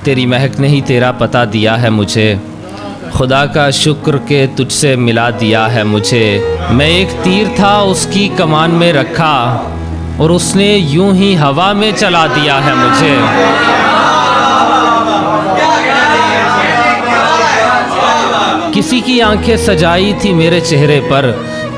तेरी महक ने ही तेरा पता दिया है मुझे। खुदा का शुक्र के तुझसे मिला दिया है मुझे। मैं एक तीर था उसकी कमान में रखा और उसने यूं ही हवा में चला दिया है मुझे। किसी की आंखें सजाई थी मेरे चेहरे पर,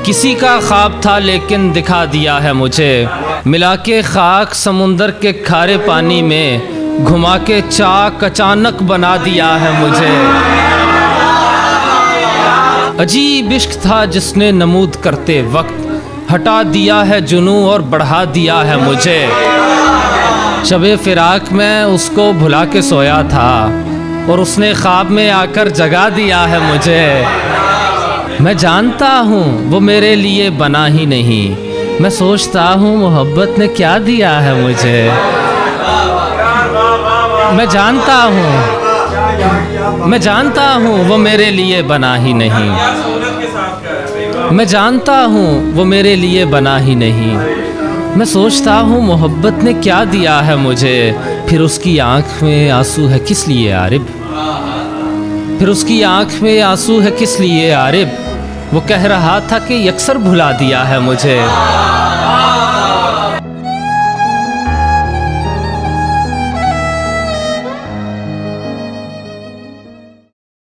किसी का ख्वाब था लेकिन दिखा दिया है मुझे। मिला के खाक समुंदर के खारे पानी में, घुमा के चाक अचानक बना दिया है मुझे। अजीब इश्क था जिसने नमूद करते वक्त हटा दिया है जुनू और बढ़ा दिया है मुझे। शबे फिराक में उसको भुला के सोया था और उसने ख्वाब में आकर जगा दिया है मुझे। मैं जानता हूँ वो मेरे लिए बना ही नहीं, मैं सोचता हूँ मोहब्बत ने क्या दिया है मुझे। मैं जानता हूँ वो मेरे लिए बना ही नहीं, मैं जानता हूँ वो मेरे लिए बना ही नहीं। मैं सोचता हूँ मोहब्बत ने क्या दिया है मुझे। फिर उसकी आँख में आंसू है किस लिए आरिब, फिर उसकी आँख में आंसू है किस लिए आरिब। वो कह रहा था कि अक्सर भुला दिया है मुझे।